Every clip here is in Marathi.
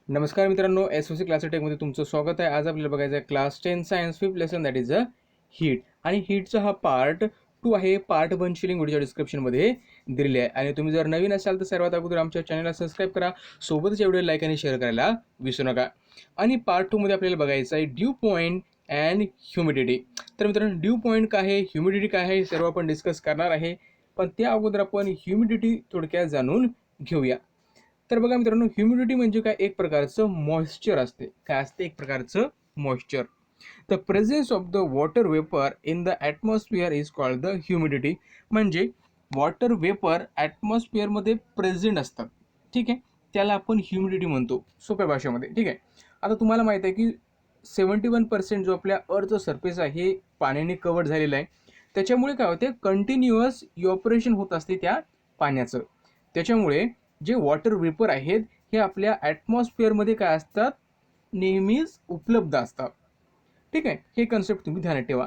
नमस्कार मित्रांनो, एस.ओ.सी क्लास टेकमध्ये तुमचं स्वागत आहे. आज आपल्याला बघायचं आहे class 10 science 5th lesson that is a heat. आणि हीटचा हा पार्ट 2 आहे. पार्ट 1ची लिंक व्हिडिओच्या डिस्क्रिप्शनमध्ये दिलेली आहे. आणि तुम्ही जर नवीन असाल तर सर्वात अगोदर आमच्या चॅनलला सबस्क्राईब करा. सोबतच व्हिडिओ लाईक आणि शेअर करायला विसरू नका. आणि पार्ट 2 मध्ये आपल्याला बघायचं आहे ड्यू पॉईंट अँड ह्युमिडिटी. तर मित्रांनो, ड्यू पॉईंट काय आहे, ह्युमिडिटी काय आहे, हे सर्व आपण डिस्कस करणार आहे. पण त्या अगोदर आपण ह्युमिडिटी थोडक्यात जाणून घेऊया. तर बघा मित्रांनो, ह्युमिडिटी म्हणजे काय, एक प्रकारचं मॉइश्चर असते. काय असते? एक प्रकारचं moisture. The presence of the water vapour in the atmosphere is called the humidity. म्हणजे वॉटर वेपर ॲटमॉस्फिअरमध्ये प्रेझेंट असतात, ठीक आहे, त्याला आपण ह्युमिडिटी म्हणतो सोप्या भाषेमध्ये. ठीक आहे. आता तुम्हाला माहिती आहे की 71% जो आपल्या अर्थचं सरफेस आहे हे पाण्याने कव्हर झालेलं आहे. त्याच्यामुळे काय होते, कंटिन्युअस इव्हॅपोरेशन होत असते त्या पाण्याचं. त्याच्यामुळे जे वॉटर वेपर आहेत हे आपल्या ॲटमॉस्फिअरमध्ये काय असतात, नेहमीच उपलब्ध असतात. ठीक आहे, हे कन्सेप्ट तुम्ही ध्यानात ठेवा.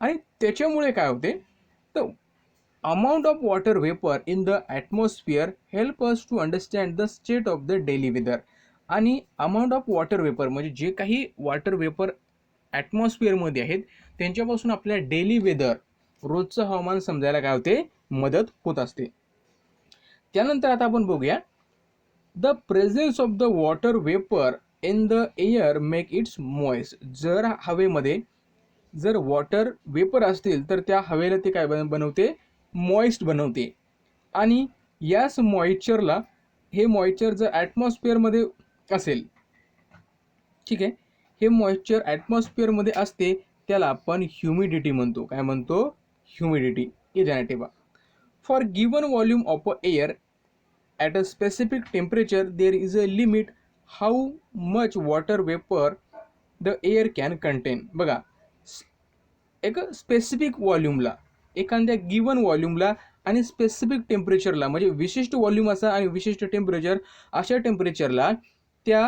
आणि त्याच्यामुळे काय होते, तर amount of water vapour in the atmosphere help us to understand the state of the daily weather. आणि अमाऊंट ऑफ वॉटर वेपर म्हणजे जे काही वॉटर वेपर ॲटमॉस्फिअरमध्ये आहेत त्यांच्यापासून आपल्या डेली वेदर, रोजचं हवामान समजायला काय होते, मदत होत असते. त्यानंतर आता आपण बघूया, the presence of the water vapour in the air make it's moist. जर हवेमध्ये जर वॉटर वेपर असतील तर त्या हवेला ते काय बनवते, मॉइस्ट बनवते. आणि याच मॉइश्चरला, हे मॉइश्चर जर ॲटमॉस्फिअरमध्ये असेल, ठीक आहे, हे मॉइश्चर ॲटमॉस्फिअरमध्ये असते त्याला आपण ह्युमिडिटी म्हणतो. काय म्हणतो? ह्युमिडिटी. हे ध्यानात ठेवा. For given volume of air at a specific temperature there is a limit how much water vapor the air can contain. बघा, एक स्पेसिफिक व्हॉल्यूमला, एखाद्या गिवन व्हॉल्यूमला आणि स्पेसिफिक टेम्परेचरला, म्हणजे विशिष्ट व्हॉल्यूम असा आणि विशिष्ट टेम्परेचर, अशा टेम्परेचरला त्या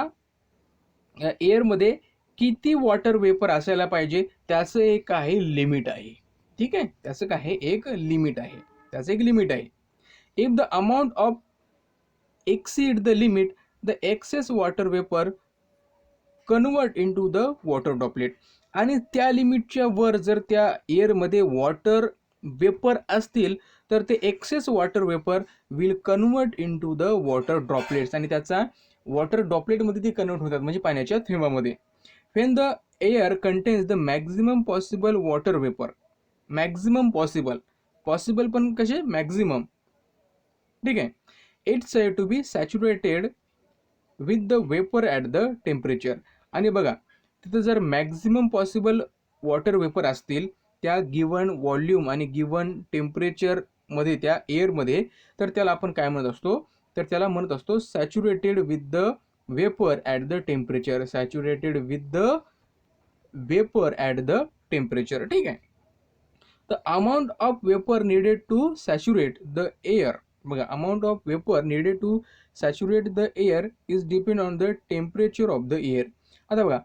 एअरमध्ये किती वॉटर वेपर असायला पाहिजे त्याचं एक आहे लिमिट आहे. ठीक आहे, त्याचं काय, एक लिमिट आहे, त्याचं एक लिमिट आहे. If the amount of exceed the limit, the excess water vapor convert into the water droplet. आणि त्या लिमिटच्या वर जर त्या एअरमध्ये वॉटर वेपर असतील तर ते excess water vapour will convert into the water droplets. आणि त्याचा वॉटर ड्रॉपलेटमध्ये ते कन्वर्ट होतात, म्हणजे पाण्याच्या थेंबामध्ये. When the air contains the maximum possible water vapour, maximum possible, possible पण कसे, मॅक्झिमम. ठीक आहे. It's said to be saturated with the vapour at the temperature. आणि बघा, तिथं जर मॅक्झिमम पॉसिबल वॉटर वेपर असतील त्या गिवन व्हॉल्यूम आणि गिवन टेम्परेचरमध्ये, त्या एअरमध्ये, तर त्याला आपण काय म्हणत असतो, तर त्याला म्हणत असतो saturated with the vapour at the temperature. Saturated with the vapour at the temperature. ठीक आहे. The amount of vapour needed to saturate the air. बघा, amount of vapour needed to saturate the air is depend on the temperature of the air. आता बघा,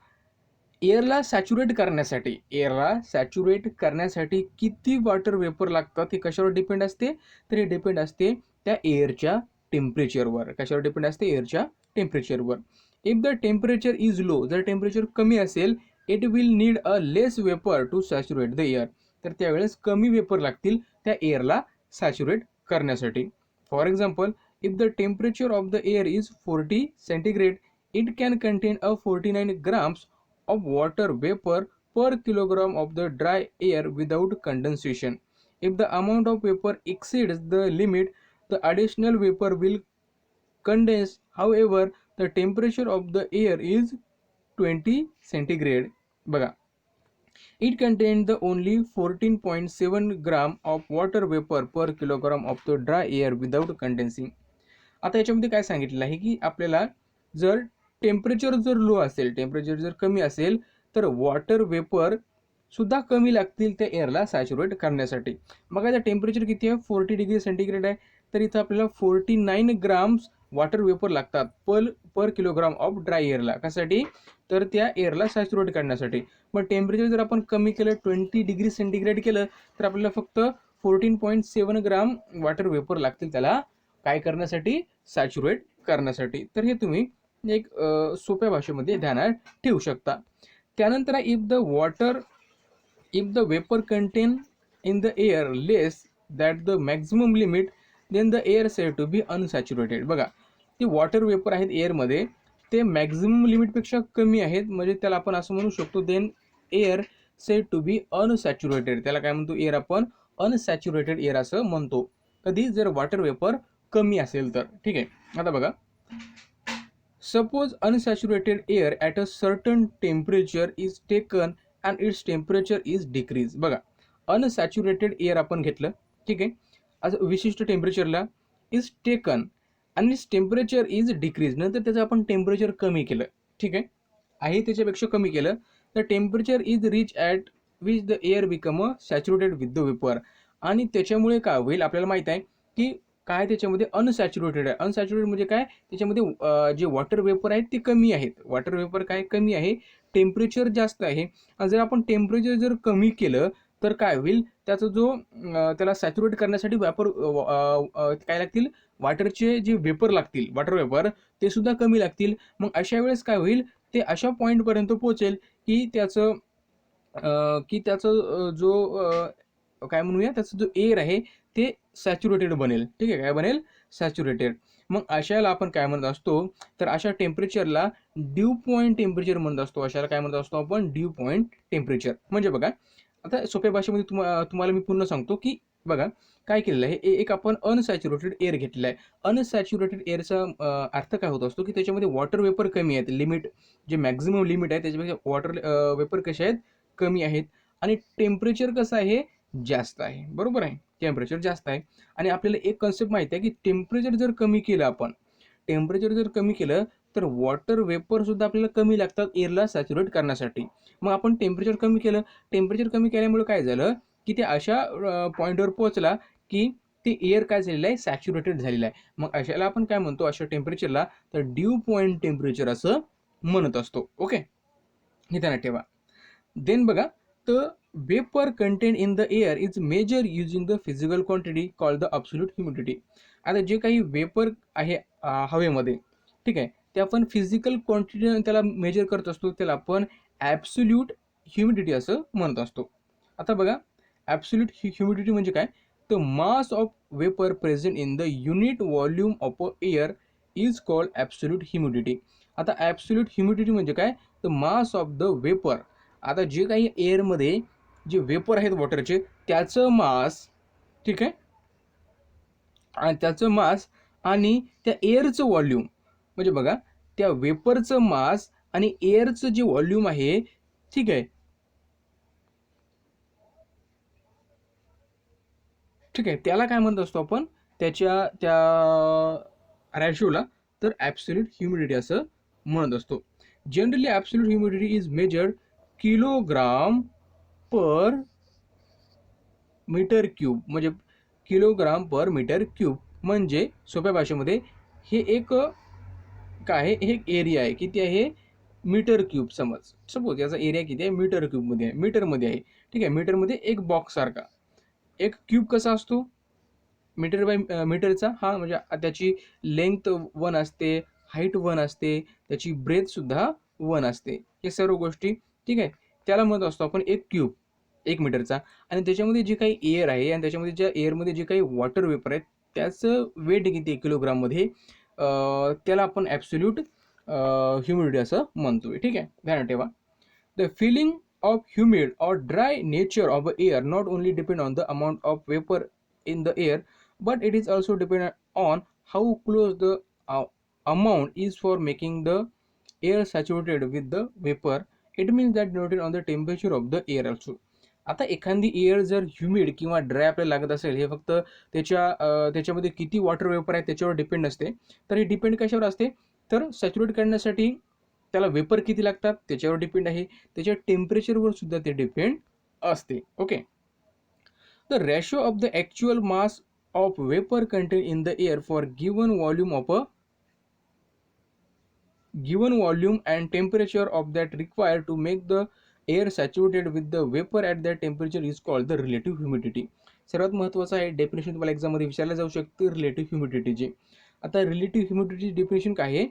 एअरला सॅच्युरेट करण्यासाठी, एअरला सॅच्युरेट करण्यासाठी किती वॉटर वेपर लागतात हे कशावर डिपेंड असते, तर हे डिपेंड असते त्या एअरच्या टेम्परेचरवर. कशावर डिपेंड असते? एअरच्या टेम्परेचरवर. If the temperature is low, जर टेम्परेचर कमी असेल, it will need a less vapour to saturate the air. तर त्यावेळेस कमी वेपर लागतील त्या एअरला सॅच्युरेट करण्यासाठी. For example, if the temperature of the air is 40 centigrade, it can contain a 49 grams of water vapor per kilogram of the dry air without condensation. If the amount of vapor exceeds the limit, the additional vapor will condense. However, the temperature of the air is 20 centigrade. बघा, it contains the only 14.7 gram of water vapor per kilogram of the dry air without condensing. आता याच्यामध्ये काय सांगितलं आहे की आपल्याला जर टेम्परेचर जर लो असेल, टेम्परेचर जर कमी असेल, तर वॉटर वेपर सुद्धा कमी लागतील त्या एअरला सॅच्युरेट करण्यासाठी. मग आता टेम्परेचर किती आहे, 40 डिग्री सेंटीग्रेड आहे, तर इथं आपल्याला 49 ग्राम्स वॉटर वेपर लागतात पर किलोग्राम ऑफ ड्राय एअरला. कशासाठी? तर त्या एअरला सॅच्युरेट करण्यासाठी. मग टेम्परेचर जर आपण कमी केलं, 20 डिग्री सेंटीग्रेड केलं, तर आपल्याला फक्त 14.7 ग्राम वॉटर वेपर लागतील त्याला काय करण्यासाठी, सॅच्युरेट करण्यासाठी. तर हे तुम्ही एक सोप्या भाषेमध्ये ध्यानात ठेवू शकता. त्यानंतर if the vapour content in the air less that the maximum limit then the air said to be unsaturated. बघा, ते वॉटर वेपर आहेत एअरमध्ये, ते मॅक्झिमम लिमिटपेक्षा कमी आहेत, म्हणजे त्याला आपण असं म्हणू शकतो then air said to be unsaturated. त्याला काय म्हणतो, एअर आपण अनसॅच्युरेटेड एअर असं म्हणतो कधी, जर वॉटर वेपर कमी असेल तर. ठीक आहे. आता बघा, suppose unsaturated air at a certain temperature is taken and its temperature is decrease. बघा, अनसॅच्युरेटेड एअर आपण घेतलं, ठीक आहे, असं विशिष्ट टेम्परेचरला इज टेकन आणि इट्स टेम्परेचर इज डिक्रीज, नंतर त्याचं आपण टेम्परेचर कमी केलं, ठीक आहे त्याच्यापेक्षा कमी केलं, तर temperature is reach at which the air become a saturated with the vapour. आणि त्याच्यामुळे काय होईल, आपल्याला माहीत आहे की काय त्याच्यामध्ये अनसॅच्युरेटेड आहे. अनसॅच्युरेटेड म्हणजे काय, त्याच्यामध्ये जे वॉटर वेपर आहेत ते कमी आहेत. वॉटर वेपर काय कमी आहे, टेम्परेचर जास्त आहे. आणि जर आपण टेम्परेचर जर कमी केलं तर काय होईल, त्याचा जो त्याला सॅच्युरेट करण्यासाठी वापर काय लागतील, वॉटरचे जे वेपर लागतील, वॉटर वेपर ते सुद्धा कमी लागतील. मग अशा वेळेस काय होईल, ते अशा पॉईंटपर्यंत पोहोचेल की त्याचं जो काय म्हणूया, त्याचा जो एअर आहे ते सॅच्युरेटेड बनेल. ठीक आहे, काय बनेल, सॅच्युरेटेड. मग अशाला आपण काय म्हणत असतो, तर अशा टेम्परेचरला ड्यू पॉईंट टेम्परेचर म्हणत असतो. अशाला काय म्हणत असतो आपण, ड्यू पॉईंट टेम्परेचर. म्हणजे बघा, आता सोप्या भाषेमध्ये तुम्हाला मी पुन्हा सांगतो की बघा काय केलेलं आहे, एक आपण अनसॅच्युरेटेड एअर घेतलेला आहे. अनसॅच्युरेटेड एअरचा अर्थ काय होत असतो की त्याच्यामध्ये वॉटर वेपर कमी आहेत, लिमिट जे मॅक्झिमम लिमिट आहे त्याच्यापेक्षा वॉटर वेपर कसे आहेत, कमी आहेत. आणि टेम्परेचर कसं आहे, जास्त आहे. बरोबर आहे, टेम्परेचर जास्त आहे. आणि आपल्याला एक कन्सेप्ट माहिती आहे की टेम्परेचर जर कमी केलं आपण, टेम्परेचर जर कमी केलं तर वॉटर वेपर सुद्धा आपल्याला कमी लागतात एअरला सॅच्युरेट करण्यासाठी. मग आपण टेम्परेचर कमी केलं, टेम्परेचर कमी केल्यामुळे काय झालं की ते अशा पॉईंटवर पोहोचला की ते एअर काय झालेलं आहे, सॅच्युरेटेड झालेलं आहे. मग अशाला आपण काय म्हणतो, अशा टेम्परेचरला तर ड्यू पॉईंट टेम्परेचर असं म्हणत असतो. ओके, हे ध्यानात ठेवा. देन बघा, तर vapour content in the air is measure using the physical quantity called the absolute humidity. आता जे काही वेपर आहे हवेमध्ये, ठीक आहे, ते आपण फिजिकल क्वांटिटी त्याला मेजर करत असतो, त्याला आपण ॲब्सोल्यूट ह्युमिडिटी असं म्हणत असतो. आता बघा, ॲब्सोल्यूट ह्युमिडिटी म्हणजे काय, the mass of vapour present in the unit volume of a air is called absolute humidity. आता ॲब्सोल्यूट ह्युमिडिटी म्हणजे काय, the mass of the vapour. आता जे काही एअरमध्ये जे वेपर आहेत वॉटरचे, त्याचं मास, ठीक आहे, आणि त्याचं मास आणि त्या एअरचं व्हॉल्यूम, म्हणजे बघा, त्या वेपरचं मास आणि एअरचं जे व्हॉल्यूम आहे, ठीक आहे, ठीक आहे, त्याला काय म्हणत असतो आपण, त्याच्या त्या रॅशिओला तर ॲब्सोल्यूट ह्युमिडिटी असं म्हणत असतो. Generally absolute humidity is measured kilogram per metre cube, म्हणजे किलोग्राम पर मीटर क्यूब. म्हणजे सोप्या भाषेमध्ये हे एक काय आहे, हे एक एरिया आहे, किती आहे, मीटर क्यूब. सपोज याचा एरिया किती आहे, मीटर क्यूबमध्ये आहे, मीटरमध्ये आहे. ठीक आहे, मीटरमध्ये एक बॉक्स सारखा. एक क्यूब कसा असतो, मीटर बाय मीटरचा, हा म्हणजे त्याची लेंथ 1 असते, हाईट 1 असते, त्याची ब्रेथसुद्धा 1 असते, हे सर्व गोष्टी. ठीक आहे, त्याला म्हणत असतो आपण एक क्यूब, 1 मीटरचा. आणि त्याच्यामध्ये जे काही एअर आहे आणि त्याच्यामध्ये ज्या एअरमध्ये जे काही वॉटर वेपर आहेत त्याचं वेट किती आहे किलोग्राममध्ये, त्याला आपण ॲब्सोल्यूट ह्युमिडिटी असं म्हणतोय. ठीक आहे, ध्यानात ठेवा. The feeling of humid or dry nature of air not only depend on the amount of vapor in the air, but it is also dependent on how close the uh, amount is for making the air saturated with the vapor. It means that denoted on the temperature of the air also. आता एखादी एअर जर ह्युमिड किंवा ड्राय आपल्याला लागत असेल, हे फक्त त्याच्यामध्ये किती वॉटर वेपर आहे त्याच्यावर डिपेंड असते. तर हे डिपेंड कशावर असते, तर सॅच्युरेट करण्यासाठी त्याला वेपर किती लागतात त्याच्यावर डिपेंड आहे, त्याच्या टेम्परेचरवर सुद्धा ते डिपेंड असते. Okay, the ratio of the actual mass of vapour content in the air for given volume and temperature of that required to make the air saturated with the vapor at that temperature is called the relative humidity. सर्वात महत्त्वाचं आहे, डेफिनेशन तुम्हाला एक्झाममध्ये विचारलं जाऊ शकते रिलेटिव्ह ह्युमिडिटीची. आता रिलेटिव्ह ह्युमिडिटीची डेफिनेशन काय आहे,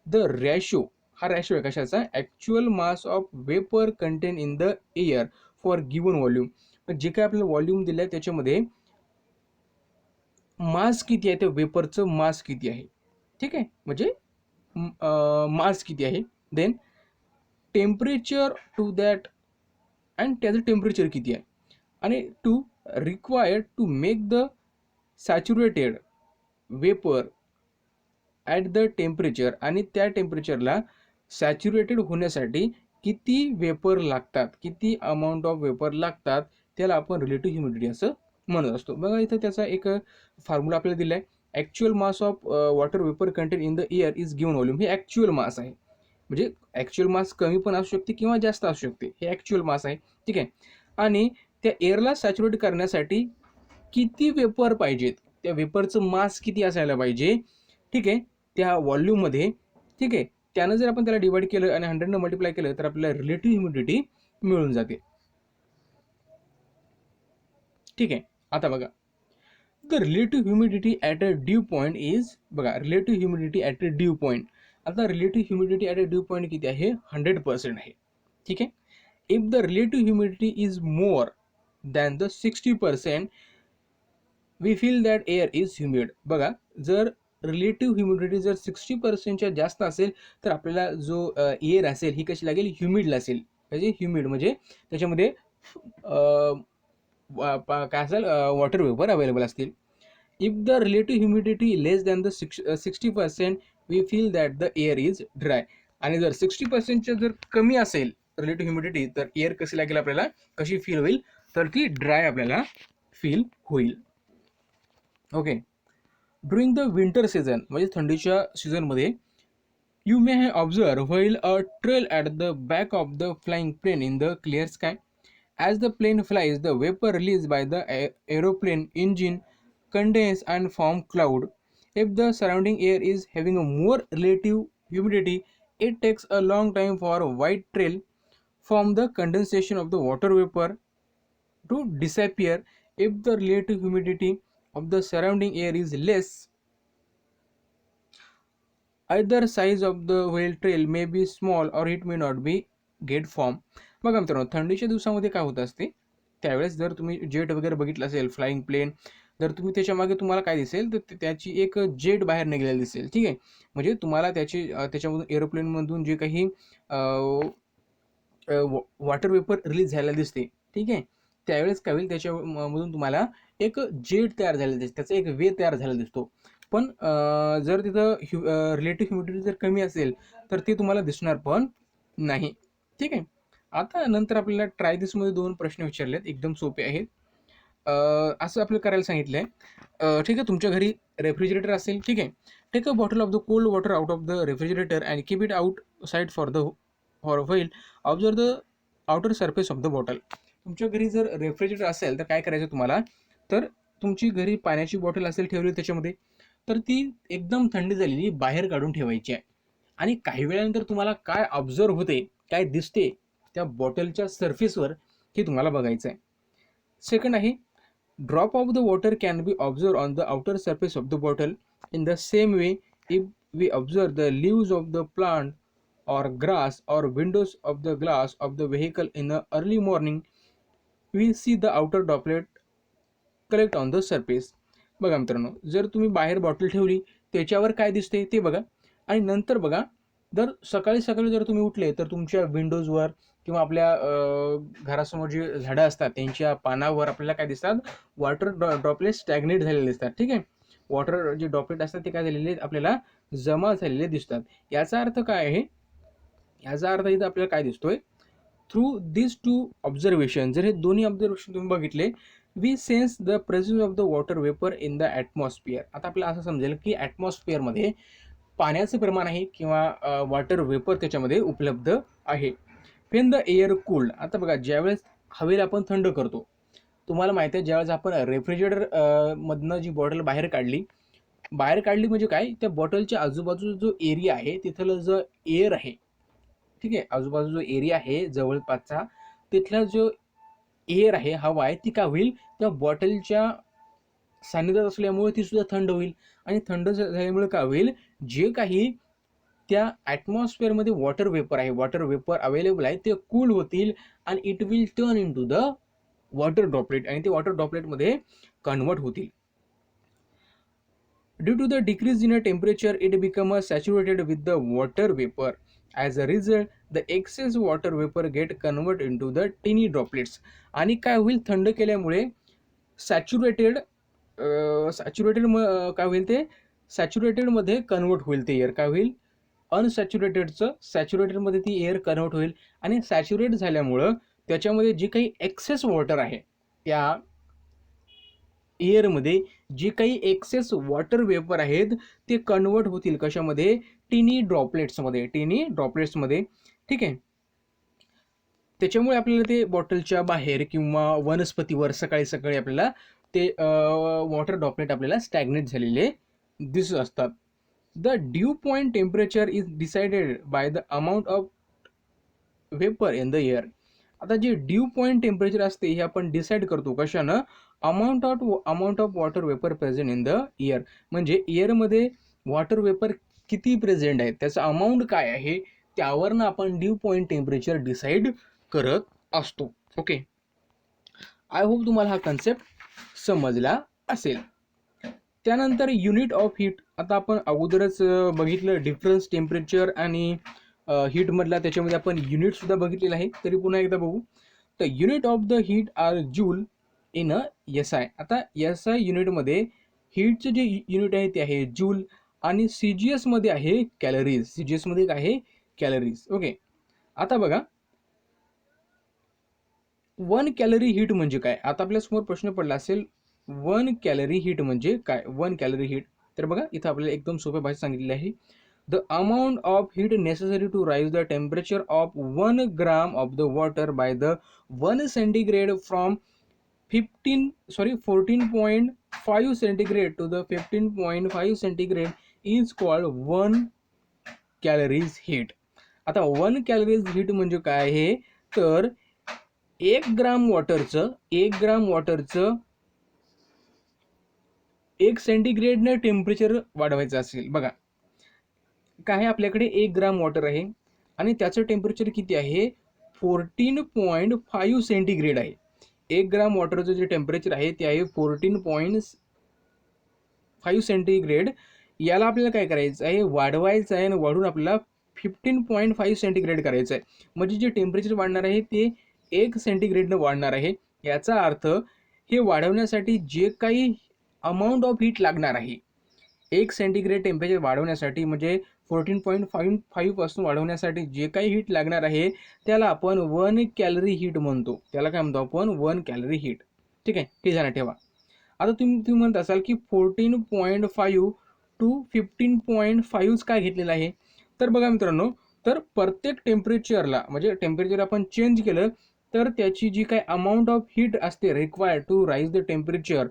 द रॅशो, हा रॅशो आहे कशाचा, actual mass of vapour content in the air for given volume. जे काय आपल्याला व्हॉल्यूम दिलं आहे त्याच्यामध्ये मास किती आहे, त्या वेपरचं मास किती आहे. ठीक आहे, म्हणजे मास किती आहे. देन टेम्परेचर टू दॅट, आणि त्याचं टेम्परेचर किती आहे. आणि to required to make the saturated vapour at the temperature, आणि त्या टेम्परेचरला सॅच्युरेटेड होण्यासाठी किती वेपर लागतात, किती अमाऊंट ऑफ वेपर लागतात, त्याला आपण रिलेटिव्ह ह्युमिडिटी असं म्हणत असतो. बघा इथं त्याचा एक फॉर्म्युला आपल्याला दिला आहे. Actual mass of water vapour content in the air is given volume. हे ॲक्च्युअल मास आहे, म्हणजे ॲक्च्युअल मास कमी पण असू शकते किंवा जास्त असू शकते. हे ॲक्च्युअल मास आहे. ठीक आहे, आणि त्या एअरला सॅच्युरेट करण्यासाठी किती वेपर पाहिजेत, त्या वेपरचं मास किती असायला पाहिजे. ठीक आहे, त्या व्हॉल्यूममध्ये. ठीक आहे, त्यानं जर आपण त्याला डिवाइड केलं आणि 100 मल्टिप्लाय केलं तर आपल्याला रिलेटिव्ह ह्युमिडिटी मिळून जाते. ठीक आहे, आता बघा the relative humidity at a dew point is, बघा relative humidity at a dew point. आता relative humidity at a dew point किती आहे, 100% आहे. ठीक आहे, if the relative humidity is more than the 60%, we feel that air is humid. बघा जर रिलेटिव्ह ह्युमिडिटी जर 60%च्या जास्त असेल तर आपल्याला जो एअर असेल ही कशी लागेल, ह्युमिड असेल. म्हणजे ह्युमिड म्हणजे त्याच्यामध्ये काय असेल, वॉटर वेपर अवेलेबल असतील. If the relative humidity less than the 60%, we feel that the air is dry. आणि जर 60%च्या जर कमी असेल रिलेटिव्ह ह्युमिडिटी तर एअर कशी लागेल आपल्याला, कशी फील होईल, तर ती ड्राय आपल्याला फील होईल. Okay, during the winter season म्हणजे थंडीच्या सीझनमध्ये, you may have observe while a trail at the back of the flying plane in the clear sky. As the plane flies, the vapor released by the aeroplane engine condense and form cloud. If the surrounding air is having a more relative humidity, it takes a long time for a white trail from the condensation of the water vapor to disappear. If the relative humidity of the surrounding air is less, either size of the whale trail may be small or it may not be get form. बघा मित्रांनो, थंडीच्या दिवसामध्ये काय होत असते, त्यावेळेस जर तुम्ही जेट वगैरे बघितलं असेल, फ्लाइंग प्लेन, जर तुम्ही त्याच्या मागे तुम्हाला काय दिसेल तर त्याची एक जेट बाहेर निघालेली दिसेल. ठीक आहे, म्हणजे तुम्हाला त्याच्यामधून एरोप्लेनमधून जे काही वॉटर वेपर रिलीज झालेला दिसते. ठीक आहे, त्यावेळेस काय होईल, त्याच्यामधून तुम्हाला एक जेट तयार झालेला दिसते, त्याचा एक वे तयार झालेला दिसतो. पण जर तिथं रिलेटिव्ह ह्युमिडिटी जर कमी असेल तर ते तुम्हाला दिसणार पण नाही. ठीक आहे, आता नंतर आपल्याला ट्राय दिसमध्ये 2 प्रश्न विचारलेत, एकदम सोपे आहेत. असं आपल्याला करायला सांगितलं आहे. ठीक आहे, तुमच्या घरी रेफ्रिजरेटर असेल. ठीक आहे, take a bottle of the cold water out of the refrigerator and keep it outside for while observe the outer surface of the bottle. तुमच्या घरी जर रेफ्रिजरेटर असेल तर काय करायचं तुम्हाला, तर तुमची घरी पाण्याची बॉटल असेल ठेवली त्याच्यामध्ये, तर ती एकदम थंडी झालेली बाहेर काढून ठेवायची आहे. आणि काही वेळानंतर तुम्हाला काय ऑब्झर्व होते, काय दिसते त्या बॉटलच्या सरफेसवर, हे तुम्हाला बघायचं आहे. सेकंड आहे, drop of the water can be observe on the outer surface of the bottle. In the same way, if we observe the leaves of the plant or grass or windows of the glass of the vehicle in the early morning, we see the outer droplet collect on the surface. बघा मित्रांनो, जर तुम्ही बाहेर बॉटल ठेवली त्याच्यावर काय दिसते ते बघा, आणि नंतर बघा जर सकाळी सकाळी जर तुम्ही उठले तर तुमच्या विंडोजवर किंवा आपल्या घरासमोर जे झाडं असतात त्यांच्या पानावर आपल्याला काय दिसतात, वॉटर ड्रॉपलेट स्टॅग्नेट झालेले दिसतात. ठीक आहे, वॉटर जे ड्रॉपलेट असतात ते काय झालेले आपल्याला जमा झालेले दिसतात. याचा अर्थ काय आहे, याचा अर्थ इथं आपल्याला काय दिसतोय, थ्रू दिस टू ऑब्झर्वेशन, जर हे दोन्ही ऑब्झर्वेशन तुम्ही बघितले, we sense the presence of the water vapour in the atmosphere. आता आपल्याला असं समजेल की ॲटमॉस्फिअरमध्ये पाण्याचं प्रमाण आहे किंवा वॉटर वेपर त्याच्यामध्ये उपलब्ध आहे. वेन द एअर कूल्ड, आता बघा ज्यावेळेस हवेला आपण थंड करतो, तुम्हाला माहिती आहे ज्यावेळेस आपण रेफ्रिजरेटर मधनं जी बॉटल बाहेर काढली म्हणजे काय, त्या बॉटलच्या आजूबाजूचा जो एरिया आहे तिथलं जो एअर आहे, ठीक आहे, आजूबाजू जो एरिया आहे जवळपासचा, तिथला जो एअर आहे, हवा आहे, ती काय होईल, त्या बॉटलच्या सानिध्यात असल्यामुळे ती सुद्धा थंड होईल. आणि थंड झाल्यामुळे काय होईल, जे काही त्या ॲटमॉस्फिअरमध्ये वॉटर वेपर आहे, वॉटर वेपर अवेलेबल आहे, ते कूल होतील आणि it will turn into the water droplet आणि ते वॉटर ड्रॉपलेटमध्ये कन्वर्ट होतील. Due to the decrease in a temperature, it becomes saturated with the water vapor. As a result, the excess water vapor get converted into the tiny droplets. आणि काय होईल, थंड केल्यामुळे सॅच्युरेटेड काय होईल, ते सॅच्युरेटेडमध्ये कन्वर्ट होईल, ते एअर काय होईल, अनसॅच्युरेटेडचं सॅच्युरेटेडमध्ये ती एअर कन्वर्ट होईल आणि सॅच्युरेट झाल्यामुळं त्याच्यामध्ये जी काही एक्सेस वॉटर आहे, त्या एअरमध्ये जे काही एक्सेस वॉटर वेपर आहेत ते कन्वर्ट होतील कशामध्ये, टिनी ड्रॉपलेट्समध्ये. ठीक आहे. त्याच्यामुळे आपल्याला ते बॉटलच्या बाहेर किंवा वनस्पतीवर सकाळी सकाळी आपल्याला ते वॉटर ड्रॉपलेट आपल्याला स्टॅग्नेट झालेले दिसत असतात. The due point temperature is decided by the amount of vapour in the air. आता जे ड्यू पॉईंट टेम्परेचर असते हे आपण डिसाईड करतो कशानं, amount of water vapour present in the air. म्हणजे एअरमध्ये वॉटर वेपर किती प्रेझेंट आहे त्याचा अमाऊंट काय आहे त्यावरनं आपण ड्यू पॉईंट टेम्परेचर डिसाईड करत असतो. ओके, आय होप तुम्हाला हा कन्सेप्ट समजला असेल. त्यानंतर युनिट ऑफ हीट. आता आपण अगोदरच बघितलं डिफरन्स टेम्परेचर आणि हीटमधला, त्याच्यामध्ये आपण युनिटसुद्धा बघितलेलं आहे, तरी पुन्हा एकदा बघू. तर unit of the heat are joule in a SI. आता SI युनिटमध्ये हीटचं जे युनिट आहे ते आहे जूल आणि CGS मध्ये आहे कॅलरीज. CGS मध्ये आहे कॅलरीज. ओके, आता बघा 1 कॅलरी हीट म्हणजे काय. आता आपल्यासमोर प्रश्न पडला असेल 1 कॅलरी हीट म्हणजे काय. 1 कॅलरी हीट, तर बघा इथं आपल्याला एकदम सोप्या भाषेत सांगितलेलं आहे. The amount of heat necessary to raise the temperature of 1 gram of the water by the 1 centigrade from 14.5 centigrade to the 15.5 centigrade is called 1 calories heat. आता 1 कॅलरीज हीट म्हणजे काय आहे, तर 1 ग्राम वॉटरचं 1 सेंटीग्रेडने टेम्परेचर वाढवायचं असेल. बघा काय आहे, आपल्याकडे 1 ग्राम वॉटर आहे आणि त्याचं टेम्परेचर किती आहे, 14.5 सेंटीग्रेड आहे. 1 ग्राम वॉटरचं जे टेम्परेचर आहे ते आहे 14.5 सेंटीग्रेड. याला आपल्याला काय करायचं आहे, वाढवायचं आहे आणि वाढून आपल्याला 15.5 सेंटीग्रेड करायचं आहे. म्हणजे जे टेम्परेचर वाढणार आहे ते 1 सेंटीग्रेडनं वाढणार आहे. याचा अर्थ हे वाढवण्यासाठी जे काही अमाऊंट ऑफ हीट लागणार आहे, 1 सेंटीग्रेड टेम्परेचर वाढवण्यासाठी म्हणजे 14.5 पासून वाढवण्यासाठी जे काही हीट लागणार आहे त्याला आपण 1 कॅलरी हीट म्हणतो. त्याला काय म्हणतो आपण, 1 कॅलरी हीट. ठीक आहे, हे ध्यानात ठेवा. आता तुम्ही म्हणत असाल की 14.5 टू 15.5 काय घेतलेलं आहे. तर बघा मित्रांनो, तर प्रत्येक टेम्परेचरला म्हणजे टेम्परेचर आपण चेंज केलं तर त्याची जी काही अमाऊंट ऑफ हीट असते required to raise the temperature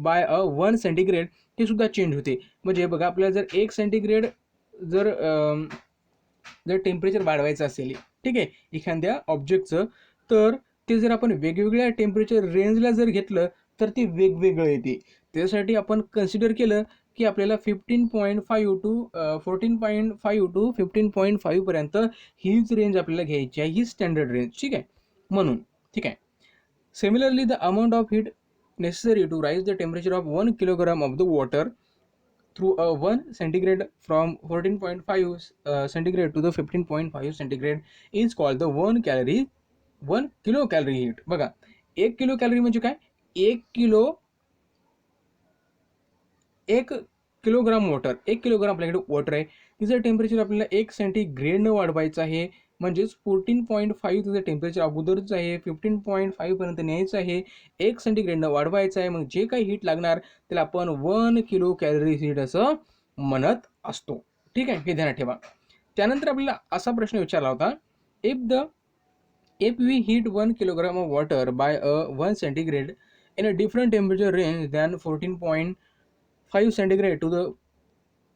by 1 centigrade ते सुद्धा चेंज होते. म्हणजे बघा आपल्याला जर 1 सेंटीग्रेड जर टेम्परेचर वाढवायचं असेल, ठीक आहे, एखाद्या ऑब्जेक्टचं, तर ते जर आपण वेगवेगळ्या टेम्परेचर रेंजला जर घेतलं तर ते वेगवेगळं येते. त्यासाठी आपण कन्सिडर केलं की आपल्याला 15.5 टू 14.5 टू 15.5 पर्यंत हीच रेंज आपल्याला घ्यायची आहे, ही स्टँडर्ड रेंज. ठीक आहे, म्हणून ठीक आहे. Similarly the amount of heat necessary to rise the temperature of 1 kilogram of the water through a 1 centigrade from 14.5 centigrade to the 15.5 centigrade is called the 1 kilocalorie heat. बघा 1 किलो कॅलरी म्हणजे काय, 1 किलोग्राम वॉटर, 1 किलोग्राम आपल्याकडे वॉटर आहे, तिचं टेम्परेचर आपल्याला 1 सेंटीग्रेडनं वाढवायचं आहे. म्हणजेच 14.5 तिचं टेम्परेचर अगोदरच आहे, 15.5 पर्यंत न्यायचं आहे, 1 सेंटीग्रेडनं वाढवायचं आहे. मग जे काही हीट लागणार त्याला आपण 1 किलो कॅलरी हीट असं म्हणत असतो. ठीक आहे, हे ध्यानात ठेवा. त्यानंतर आपल्याला असा प्रश्न विचारला होता, if we heat 1 kilogram of water by 1 centigrade in a different temperature range than 14.5 centigrade to the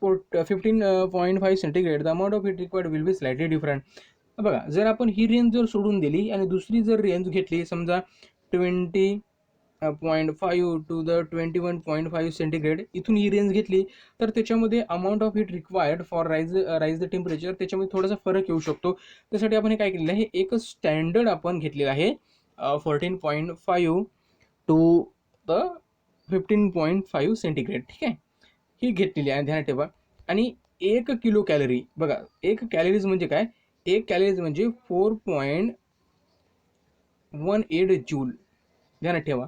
15.5 centigrade, the amount of heat required will be slightly different. बघा जर आपण ही रेंज जर सोडून दिली आणि दुसरी जर रेंज घेतली, समजा 20 0.5 टू द 21.5 सेंटीग्रेड, इथून ही रेंज घेतली तर त्याच्यामध्ये amount of heat required for rise the temperature त्याच्यामध्ये थोडासा फरक येऊ शकतो. त्यासाठी आपण हे काय केलेलं आहे, एक स्टँडर्ड आपण घेतलेलं आहे 14.5 टू द 15.5 सेंटीग्रेड. ठीक आहे, ही घेतलेली आहे, ध्यानात ठेवा. आणि 1 किलो कॅलरी, बघा 1 कॅलरीज म्हणजे काय, 1 कॅलरीज म्हणजे 4.18 जूल. ध्यानात ठेवा,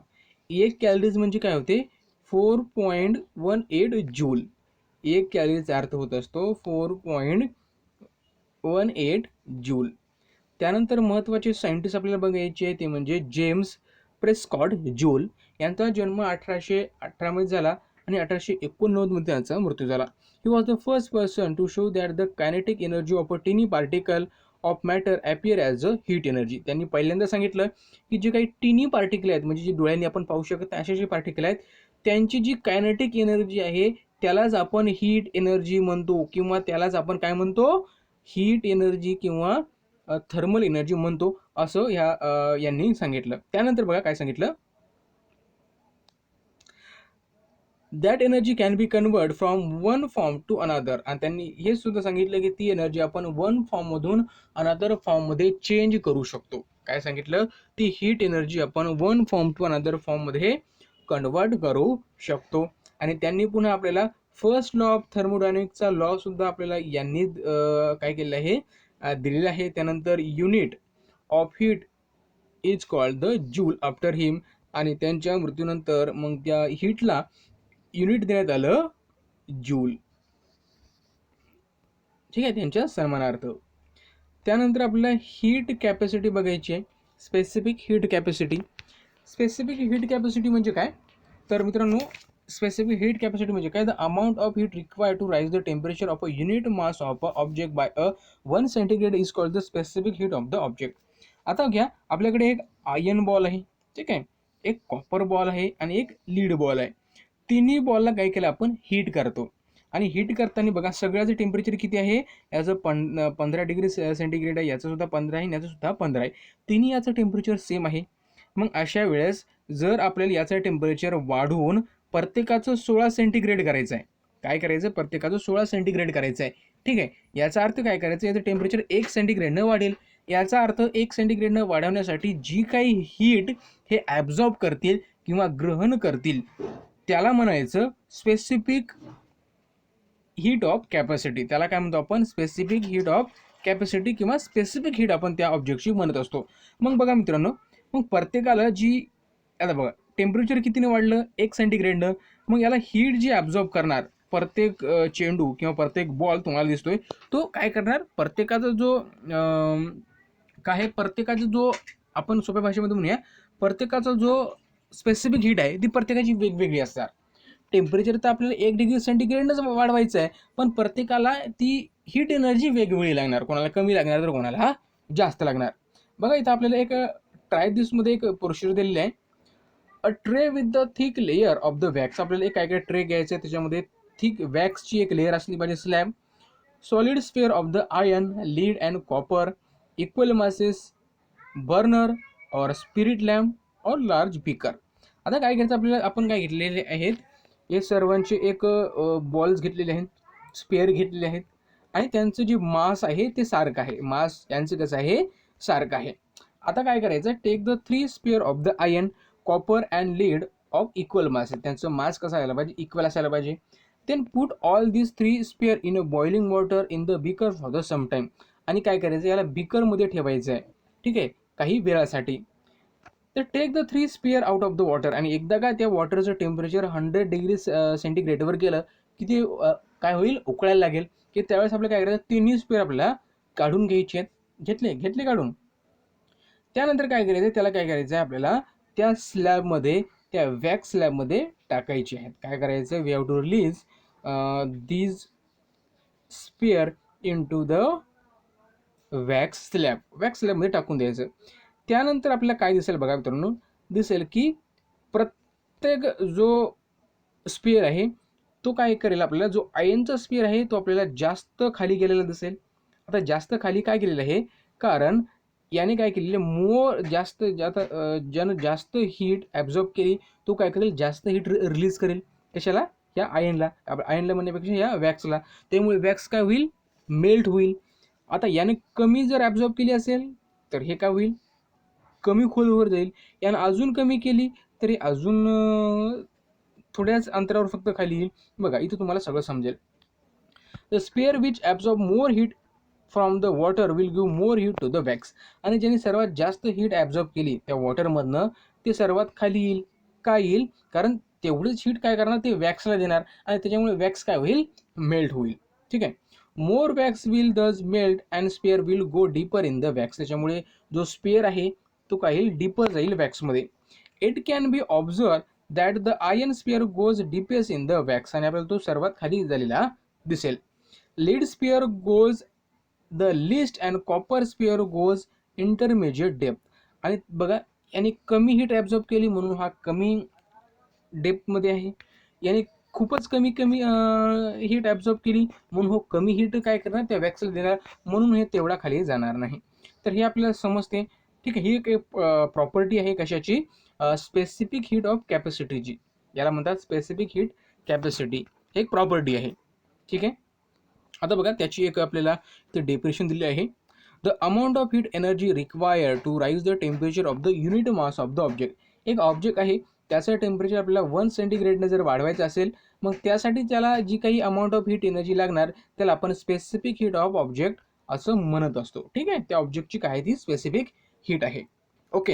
1 कॅलरीज म्हणजे काय होते, 4.18 जूल. 1 कॅलरीचा अर्थ होत असतो 4.18 जूल. त्यानंतर महत्त्वाचे सायंटिस्ट आपल्याला बघायचे आहे ते म्हणजे जेम्स प्रेस्कॉट जूल. यांचा जन्म 1818 मध्ये झाला आणि 1889 मध्ये त्यांचा मृत्यू झाला. He was the first person to show that the kinetic energy of a tiny particle of matter appear as a heat energy. त्यांनी पहिल्यांदा सांगितलं की जे काही टिनी पार्टिकल आहेत, म्हणजे जे डोळ्यांनी आपण पाहू शकत असे जे पार्टिकल आहेत, त्यांची जी कायनेटिक एनर्जी आहे त्यालाच आपण हीट एनर्जी म्हणतो, किंवा त्यालाच आपण काय म्हणतो, हीट एनर्जी किंवा थर्मल एनर्जी म्हणतो, असं यांनी सांगितलं. त्यानंतर बघा काय सांगितलं, that energy can be convert from one form to another. आणि त्यांनी हे सुद्धा सांगितलं की ती एनर्जी आपण वन फॉर्ममधून अनदर फॉर्ममध्ये चेंज करू शकतो. काय सांगितलं, ती हीट एनर्जी आपण वन फॉर्म टू अनदर फॉर्ममध्ये कन्वर्ट करू शकतो. आणि त्यांनी पुन्हा आपल्याला फर्स्ट लॉ ऑफ थर्मोडायनॅमिक्सचा लॉ सुद्धा आपल्याला यांनी काय केलेलं आहे, दिलेलं आहे. त्यानंतर unit of heat is called the joule after him. आणि त्यांच्या मृत्यूनंतर मग त्या हीटला युनिट देण्यात आलं जूल. ठीक आहे, त्यांच्या सन्मानार्थ. त्यानंतर आपल्याला हीट कॅपॅसिटी बघायची आहे, specific heat capacity. Specific heat capacity म्हणजे काय, तर मित्रांनो स्पेसिफिक हीट कॅपॅसिटी म्हणजे काय, the amount of heat required to raise the temperature of a unit mass of a object by a 1 centigrade is called the specific heat of the object. आता घ्या, आपल्याकडे एक आयर्न बॉल आहे, ठीक आहे, एक कॉपर बॉल आहे आणि एक लीड बॉल आहे. तिन्ही बॉलला काय केलं आपण, हीट करतो. आणि हीट करताना बघा सगळ्याचं टेम्परेचर किती आहे, याचं 15 डिग्री सेंटीग्रेड आहे, याचं सुद्धा 15 आहे, याचं सुद्धा 15 आहे. तिन्ही याचं टेम्परेचर सेम आहे. मग अशा वेळेस जर आपल्याला याचं टेम्परेचर वाढवून प्रत्येकाचं 16 सेंटीग्रेड करायचं आहे, काय करायचं, प्रत्येकाचं 16 सेंटीग्रेड करायचं आहे. ठीक आहे, याचा अर्थ काय करायचं, याचं टेम्परेचर 1 सेंटीग्रेडनं वाढेल. याचा अर्थ 1 सेंटीग्रेडनं वाढवण्यासाठी जी काही हीट हे ॲब्झॉर्ब करतील किंवा ग्रहण करतील त्याला म्हणायचं स्पेसिफिक हीट ऑफ कॅपॅसिटी. त्याला काय म्हणतो आपण, स्पेसिफिक हीट ऑफ कॅपॅसिटी किंवा स्पेसिफिक हीट आपण त्या ऑब्जेक्टची म्हणत असतो. मग बघा मित्रांनो, मग प्रत्येकाला जी, आता बघा टेम्परेचर कितीने वाढलं, 1 सेंटीग्रेडनं, मग याला हीट जी ॲब्झॉर्ब करणार, प्रत्येक चेंडू किंवा प्रत्येक बॉल तुम्हाला दिसतोय तो काय करणार, प्रत्येकाचा जो काय, प्रत्येकाचा जो आपण सोप्या भाषेमध्ये म्हणूया, प्रत्येकाचा जो स्पेसिफिक हीट आहे ती प्रत्येकाची वेगवेगळी असणार. टेम्परेचर तर आपल्याला 1 डिग्री सेंटीग्रेडनंच वाढवायचं आहे, पण प्रत्येकाला ती हीट एनर्जी वेगवेगळी लागणार, कोणाला कमी लागणार तर कोणाला जास्त लागणार. बघा इथं आपल्याला एक ट्राय दिसमध्ये एक प्रोसिजर दिलेली आहे, a tray with the thick layer of the wax. आपल्याला एक काय काय ट्रे घ्यायचं आहे, त्याच्यामध्ये थिक वॅक्सची एक लेअर असली पाहिजे, slab, solid sphere of the iron, lead and copper, equal masses, burner और स्पिरिट लॅम्प और लार्ज बीकर. आता काय घ्यायचं आपल्याला, आपण काय घेतलेले आहेत, हे सर्वांचे एक बॉल्स घेतलेले आहेत, स्पेअर घेतलेले आहेत, आणि त्यांचं जे मास आहे ते सारखं आहे, मास यांचं कसं आहे, सारखं आहे. आता काय करायचं, take the 3 sphere of the iron, copper and lead of equal mass. त्यांचं मास कसं असायला पाहिजे, इक्वल असायला पाहिजे. Then put all this 3 sphere in a boiling water in the beaker for the some time. आणि काय करायचं, याला बीकरमध्ये ठेवायचं आहे, ठीक आहे, काही वेळासाठी. तर take the 3 sphere out of the water. आणि एकदा का त्या वॉटरचं टेम्परेचर 100 डिग्री सेंटीग्रेडवर गेलं की ते काय होईल, उकळायला लागेल, की त्यावेळेस आपल्याला काय करायचं, तिन्ही स्पेअर आपल्याला काढून घ्यायचे आहेत. घेतले काढून. त्यानंतर काय करायचं, त्याला काय करायचं आहे, आपल्याला त्या स्लॅबमध्ये, त्या वॅक्स स्लॅबमध्ये टाकायचे आहेत. काय करायचं, we have to release these sphere into the wax स्लॅबमध्ये टाकून द्यायचं. त्यानंतर आपल्याला काय दिसेल बघा मित्रांनो, दिसेल की प्रत्येक जो स्पेअर आहे तो काय करेल, आपल्याला जो आयर्नचा स्पेअर आहे तो आपल्याला जास्त खाली गेलेला दिसेल. आता जास्त खाली काय गेलेलं आहे, कारण याने काय केलेलं जास्त ज्यानं जास्त हीट ॲब्झॉर्ब केली तो काय करेल, जास्त हीट रिलीज करेल. कशाला? या आयनला म्हणण्यापेक्षा या वॅक्सला. त्यामुळे वॅक्स काय होईल, मेल्ट होईल. आता याने कमी जर ॲब्झॉर्ब केली असेल तर हे काय होईल, कमी खोलवर जाईल. यानं अजून कमी केली तरी अजून थोड्याच अंतरावर फक्त खाली येईल. बघा इथं तुम्हाला सगळं समजेल. The sphere which absorb more heat from the water will give more heat to the wax. आणि ज्याने सर्वात जास्त हीट ॲब्झॉर्ब केली त्या वॉटरमधनं ते सर्वात खाली येईल. काय येईल? कारण तेवढीच हीट काय करणार, ते वॅक्सला देणार आणि त्याच्यामुळे वॅक्स काय होईल, मेल्ट होईल. ठीक आहे. More wax will does melt and sphere will go deeper in the wax. त्याच्यामुळे जो स्पेअर आहे तो काय येईल, डीपर जाईल वॅक्समध्ये. It can be observe that the iron sphere goes deepest in the wax. आणि आपल्याला तो सर्वात खाली झालेला दिसेल. Lead sphere goes the least and copper sphere goes intermediate depth. आणि बघा याने कमी हीट ॲब्झॉर्ब केली म्हणून हा कमी डेप्थमध्ये आहे. याने खूपच कमी हीट ॲब्झॉर्ब केली म्हणून हो कमी हीट काय करणार, त्या वॅक्सला देणार, म्हणून हे तेवढा खाली जाणार नाही. तर हे आपल्याला समजते. ठीक आहे. ही एक प्रॉपर्टी आहे कशाची, स्पेसिफिक हीट ऑफ कॅपॅसिटीची. याला म्हणतात स्पेसिफिक हीट कॅपॅसिटी. एक प्रॉपर्टी आहे. ठीक आहे. आता बघा त्याची एक आपल्याला ते डेफिनेशन दिली आहे. The amount of heat energy required to raise the temperature of the unit mass of the object. एक ऑब्जेक्ट आहे त्याचं टेम्परेचर आपल्याला 1 सेंटीग्रेडने जर वाढवायचं असेल, मग त्यासाठी त्याला जी काही अमाऊंट ऑफ हीट एनर्जी लागणार त्याला आपण स्पेसिफिक हीट ऑफ ऑब्जेक्ट असं म्हणत असतो. ठीक आहे. त्या ऑब्जेक्टची काय ती स्पेसिफिक हीट आहे. ओके.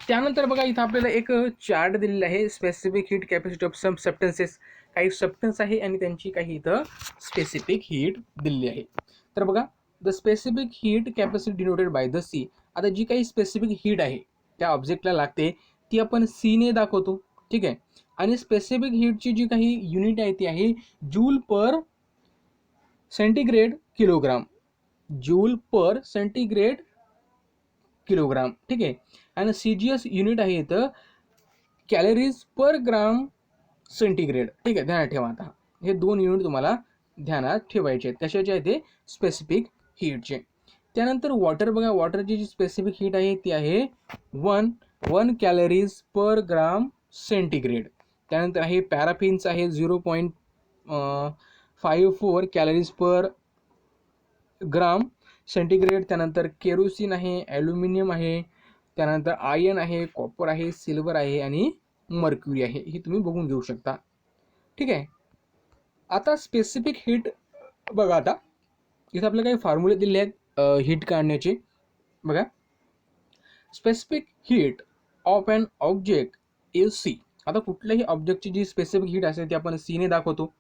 त्यानंतर बघा इथं आपल्याला एक चार्ट दिलेला आहे, specific heat capacity of some substances. काही सबस्टन्स आहे आणि त्यांची काही इथं स्पेसिफिक हीट दिलेली आहे. तर बघा the specific heat capacity denoted by the C. आता जी काही स्पेसिफिक हीट आहे त्या ऑब्जेक्टला लागते ती आपण सीने दाखवतो. ठीक आहे. आणि स्पेसिफिक हीटची जी काही युनिट आहे ती आहे जूल पर सेंटीग्रेड किलोग्राम. जूल पर सेंटीग्रेड किलोग्राम. ठीक आहे. आणि CGS युनिट आहे इथं कॅलरीज पर ग्राम सेंटीग्रेड. ठीक आहे. ध्यानात ठेवा. आता हे 2 युनिट तुम्हाला ध्यानात ठेवायचे आहेत. कशाचे आहे ते, स्पेसिफिक हीटचे. त्यानंतर वॉटर बघा, वॉटरची जी स्पेसिफिक हीट आहे ती आहे 1 कॅलरीज पर ग्राम सेंटीग्रेड. त्यानंतर आहे पॅराफिनचं आहे 0.54 कॅलरीज पर ग्राम सेंटीग्रेड. त्यानंतर केरोसिन आहे, ॲल्युमिनियम आहे, त्यानंतर आयर्न आहे, कॉपर आहे, सिल्वर आहे आणि मर्क्युरी आहे. हे तुम्ही बघून घेऊ शकता. ठीक आहे. आता स्पेसिफिक हीट बघा, आता इथं आपल्याला काही फॉर्म्युले दिले आहेत हीट काढण्याचे. बघा, specific heat of an object is C. आता कुठल्याही ऑब्जेक्टची जी स्पेसिफिक हीट असते ती आपण सीने दाखवतो.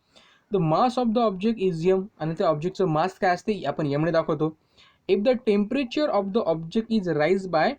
The mass of the object is M. आणि त्या ऑब्जेक्टचं मास काय असते आपण एमने दाखवतो. If the temperature of the object is rise by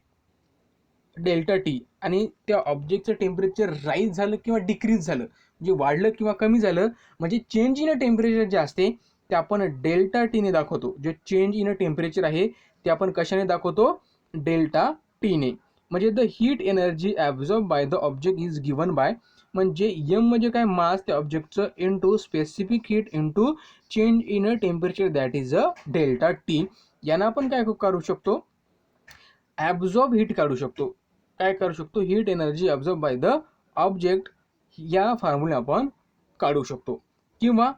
delta T. आणि त्या ऑब्जेक्टचं टेम्परेचर राईज झालं किंवा डिक्रीज झालं, म्हणजे वाढलं किंवा कमी झालं, म्हणजे चेंज इन अ टेम्परेचर जे असते ते आपण डेल्टा टीने दाखवतो. जे चेंज इन अ टेम्परेचर आहे ते आपण कशाने दाखवतो, डेल्टा टीने. म्हणजे the heat energy absorb by the object is given by, म्हणजे एम म्हणजे काय, मास त्या ऑब्जेक्टचं, into specific heat into change in a temperature, that is a delta T. यांना आपण काय काढू शकतो, ॲब्झॉर्ब हीट काढू शकतो. काय करू शकतो, heat energy absorb by the object या फॉर्म्युला आपण काढू शकतो. किंवा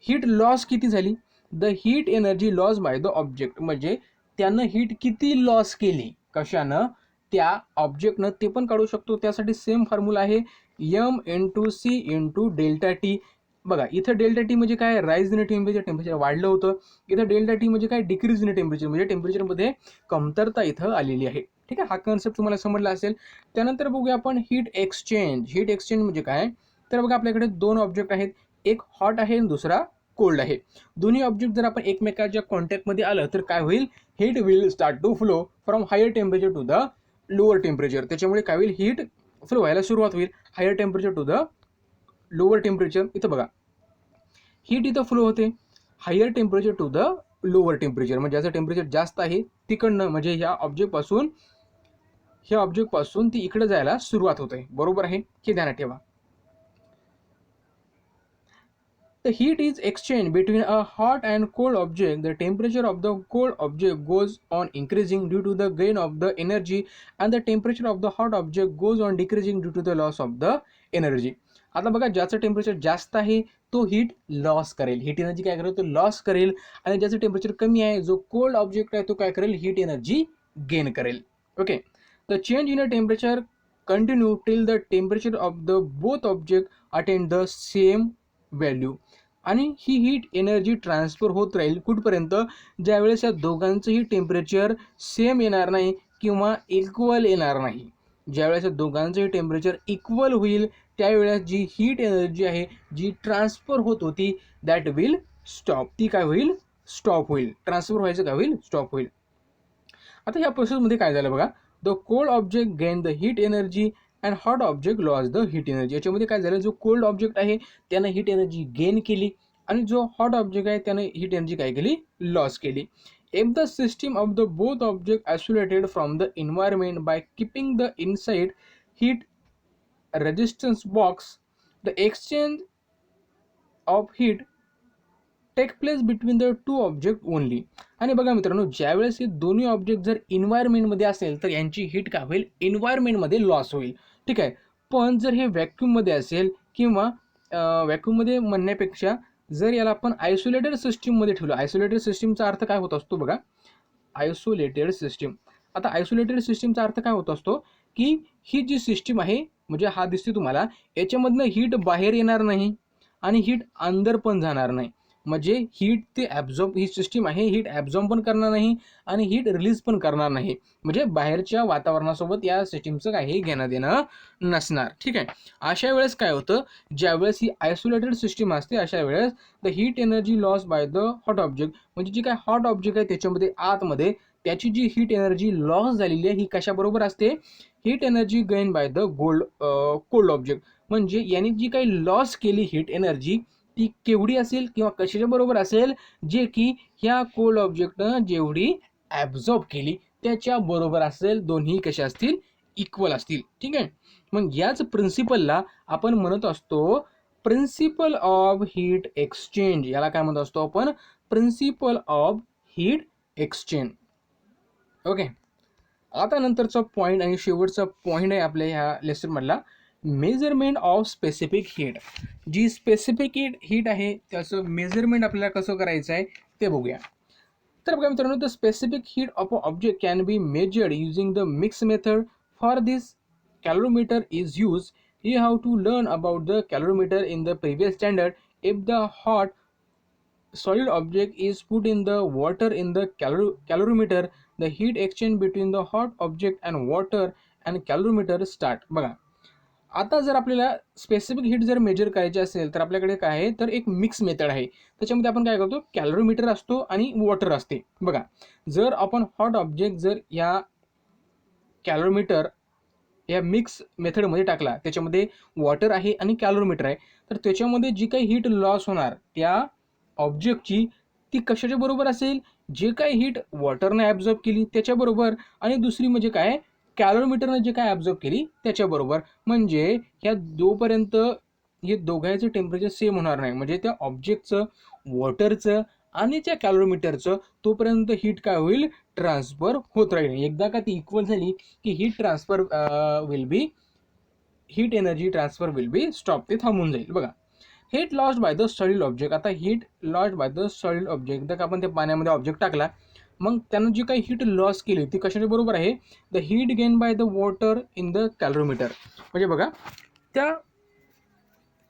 हीट लॉस किती झाली, the heat energy loss by the object, म्हणजे त्यानं हीट किती लॉस केली कशानं, त्या ऑब्जेक्टनं, ते पण काढू शकतो. त्यासाठी सेम फॉर्म्युला आहे M into C into delta T. बघा इथं डेल्टा टी म्हणजे काय, राईज इन टेम्परेचर, टेम्परेचर वाढलं होतं. इथं डेल्टा टी म्हणजे काय, डिक्रीज इन टेम्परेचर, म्हणजे टेम्परेचरमध्ये कमतरता इथं आलेली आहे. ठीक आहे. हा कन्सेप्ट तुम्हाला समजला असेल. त्यानंतर बघूया आपण हीट एक्सचेंज. हीट एक्सचेंज म्हणजे काय, तर बघा आपल्याकडे 2 ऑब्जेक्ट आहेत, एक हॉट आहे आणि दुसरा कोल्ड आहे. दोन्ही ऑब्जेक्ट जर आपण एकमेकाच्या कॉन्टॅक्टमध्ये आलं तर काय होईल, heat will start to flow from higher temperature to the lower temperature. त्याच्यामुळे काय होईल, हीट फ्लो व्हायला सुरुवात होईल higher temperature to the lower temperature. इथं बघा हीट इथं फ्लो होते higher temperature to the lower temperature, म्हणजे ज्याचं टेम्परेचर जास्त आहे तिकडनं, म्हणजे ह्या ऑब्जेक्टपासून ती इकडे जायला सुरुवात होते. बरोबर आहे, हे ध्यानात ठेवा. The heat is exchanged between a hot and cold object. The temperature of the cold object goes on increasing due to the gain of the energy, and the temperature of the hot object goes on decreasing due to the loss of the energy. आता बघा, ज्याचं टेम्परेचर जास्त आहे तो हीट लॉस करेल, हीट एनर्जी काय करेल, तो लॉस करेल. आणि ज्याचं टेम्परेचर कमी आहे, जो कोल्ड ऑब्जेक्ट आहे, तो काय करेल, हीट एनर्जी गेन करेल. Okay. The change in a temperature continue till the temperature of the both object attend the same value. आणि ही हीट एनर्जी ट्रान्सफर होत राहील कुठपर्यंत, ज्यावेळेस या दोघांचंही टेम्परेचर सेम येणार नाही किंवा इक्वल येणार नाही. ज्यावेळेस या दोघांचंही टेम्परेचर इक्वल होईल त्यावेळेस जी हीट एनर्जी आहे जी ट्रान्सफर होत होती दॅट विल स्टॉप. ती काय होईल, स्टॉप होईल. ट्रान्सफर व्हायचं काय होईल, स्टॉप होईल. आता ह्या प्रोसेसमध्ये काय झालं बघा, the cold object gain the heat energy and hot object loss the heat energy. याच्यामध्ये काय झालं, जो कोल्ड ऑब्जेक्ट आहे त्यानं हीट एनर्जी गेन केली आणि जो हॉट ऑब्जेक्ट आहे त्यानं हीट एनर्जी काय केली, लॉस केली. If the system of the both objects isolated from the environment by keeping the inside heat resistance box, the exchange of heat take place between the two objects only. आणि बघा मित्रांनो, ज्यावेळेस हे दोन्ही ऑब्जेक्ट जर इन्व्हायरमेंटमध्ये असेल तर यांची हीट काय होईल, इन्व्हायरमेंटमध्ये लॉस होईल. ठीक आहे. पण जर हे व्हॅक्यूममध्ये असेल किंवा व्हॅक्यूममध्ये म्हणण्यापेक्षा जर याला आपण आयसोलेटेड सिस्टीममध्ये ठेवलं, आयसोलेटेड सिस्टीमचा अर्थ काय होत असतो बघा, आयसोलेटेड सिस्टीम. आता आयसोलेटेड सिस्टीमचा अर्थ काय होत असतो की ही जी सिस्टीम आहे, म्हणजे हा दिसते तुम्हाला, याच्यामधनं हीट बाहेर येणार नाही आणि हीट अंदर पण जाणार नाही. म्हणजे हीट ते ॲब्झॉर्ब, ही सिस्टीम आहे हीट ॲब्झॉर्ब पण करणार नाही आणि हीट रिलीज पण करणार नाही. म्हणजे बाहेरच्या वातावरणासोबत या सिस्टीमचं काही घेणं देणं नसणार. ठीक आहे. अशा वेळेस काय होतं, ज्यावेळेस ही आयसोलेटेड सिस्टीम असते अशा वेळेस the heat energy loss by the hot object, म्हणजे जी काय हॉट ऑब्जेक्ट आहे त्याच्यामध्ये आतमध्ये त्याची जी हीट एनर्जी लॉस झालेली आहे ही कशाबरोबर असते, heat energy gain by the cold object. म्हणजे याने जी काही लॉस केली हीट एनर्जी ती केवढी असेल किंवा कशाच्या बरोबर असेल, जे की ह्या कोल्ड ऑब्जेक्टनं जेवढी ॲब्झॉर्ब केली त्याच्या बरोबर असेल. दोन्ही कशा असतील, इक्वल असतील. ठीक आहे. मग याच प्रिन्सिपलला आपण म्हणत असतो प्रिन्सिपल ऑफ हीट एक्सचेंज. याला काय म्हणत असतो आपण, principle of heat exchange. Okay. आता नंतरचा पॉईंट आणि शेवटचा पॉईंट आहे आपल्या ह्या लेसनमधला, मेजरमेंट ऑफ स्पेसिफिक हीट. जी स्पेसिफिक हीट आहे त्याचं मेजरमेंट आपल्याला कसं करायचं आहे ते बघूया. तर बघा मित्रांनो, the specific heat of a object can be measured using the mix method. For this calorimeter is use. You have to learn about the calorimeter in the previous standard. If the hot solid object is put in the water in the calorimeter, the heat exchange between the hot object and water and calorimeter start. बघा, आता जर आपल्याला स्पेसिफिक हीट जर मेजर करायची असेल तर आपल्याकडे काय आहे, तर एक मिक्स मेथड आहे. त्याच्यामध्ये आपण काय करतो, कॅलोरीमीटर असतो आणि वॉटर असते. बघा, जर आपण हॉट ऑब्जेक्ट जर या कॅलोरीमीटर या मिक्स मेथडमध्ये टाकला, त्याच्यामध्ये वॉटर आहे आणि कॅलोरीमीटर आहे, तर त्याच्यामध्ये जी काही हीट लॉस होणार त्या ऑब्जेक्टची ती कशाच्या बरोबर असेल, जे काय हीट वॉटरने ॲब्झॉर्ब केली त्याच्याबरोबर, आणि दुसरी म्हणजे काय, कॅलोरीमीटरने जे काय ॲब्झॉर्ब केली त्याच्याबरोबर. म्हणजे ह्या जोपर्यंत हे दोघांचं टेम्परेचर सेम होणार नाही, म्हणजे त्या ऑब्जेक्टचं, वॉटरचं आणि त्या कॅलोरीमीटरचं, तोपर्यंत हीट काय होईल, ट्रान्सफर होत राहील. एकदा का ती इक्वल झाली की heat transfer heat energy transfer will be stop, ते थांबून जाईल. बघा, heat lost by the solid object. आता heat lost by the solid object, एकदा का आपण त्या पाण्यामध्ये ऑब्जेक्ट टाकला, मग त्यानं जी काही हीट लॉस केली ती कशाच्या बरोबर आहे, the heat gain by the water in the calorimeter. म्हणजे बघा, त्या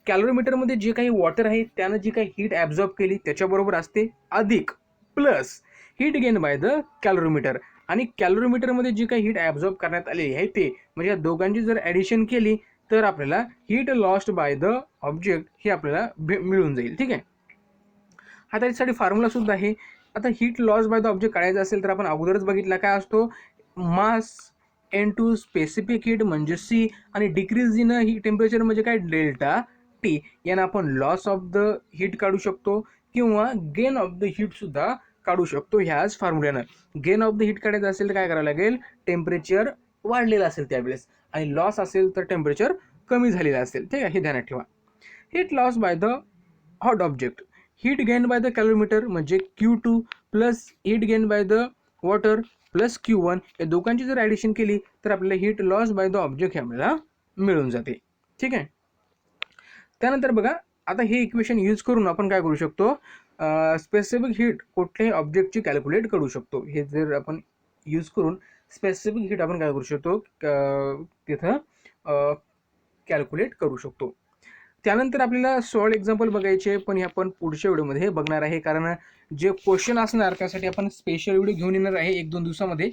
कॅलोरीमीटरमध्ये जे काही वॉटर आहे त्यानं जी काही हीट ॲब्झॉर्ब केली त्याच्याबरोबर असते, अधिक plus heat gain by the calorimeter. आणि कॅलोरीमीटरमध्ये जी काही हीट ॲब्झॉर्ब करण्यात आलेली आहे ते, म्हणजे या दोघांची जर ॲडिशन केली तर आपल्याला heat lost by the object हे आपल्याला मिळून जाईल. ठीक आहे. हा त्याच्यासाठी फॉर्म्युला सुद्धा आहे. आता heat loss by the object काढायचं असेल तर आपण अगोदरच बघितला काय असतो, मास इनटू स्पेसिफिक हीट म्हणजे सी, आणि डिक्रीज इन ही टेम्परेचर म्हणजे काय, डेल्टा टी. यानं आपण लॉस ऑफ द हीट काढू शकतो किंवा गेन ऑफ द हीट सुद्धा काढू शकतो ह्याच फॉर्म्युल्यानं. गेन ऑफ द हीट काढायचं असेल तर काय करावं लागेल, टेम्परेचर वाढलेलं असेल त्यावेळेस, आणि लॉस असेल तर टेम्परेचर कमी झालेलं असेल. ठीक आहे, हे ध्यानात ठेवा. Heat loss by the hot object, heat gain by the calorimeter म्हणजे Q2 plus heat gain by the water plus Q1 या दोघांची जर ॲडिशन केली तर आपल्याला heat loss by the object हे आपल्याला मिळून जाते. ठीक आहे. त्यानंतर बघा आता हे इक्वेशन यूज करून आपण काय करू शकतो, स्पेसिफिक हीट कुठल्याही ऑब्जेक्टची कॅल्क्युलेट करू शकतो. हे जर आपण यूज करून स्पेसिफिक हीट आपण काय करू शकतो तिथं कॅल्क्युलेट करू शकतो. त्यानंतर आपल्याला सॉल्ड एक्झाम्पल बघायचे, पण हे आपण पुढच्या व्हिडिओमध्ये बघणार आहे, कारण जे क्वेश्चन असणार त्यासाठी आपण स्पेशल व्हिडिओ घेऊन येणार आहे 1-2 दिवसामध्ये.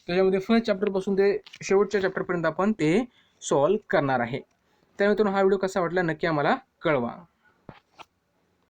त्याच्यामध्ये फर्स्ट चॅप्टरपासून ते शेवटच्या चॅप्टरपर्यंत आपण ते सॉल्व करणार आहे. त्यानंतर हा व्हिडिओ कसा वाटला नक्की आम्हाला कळवा.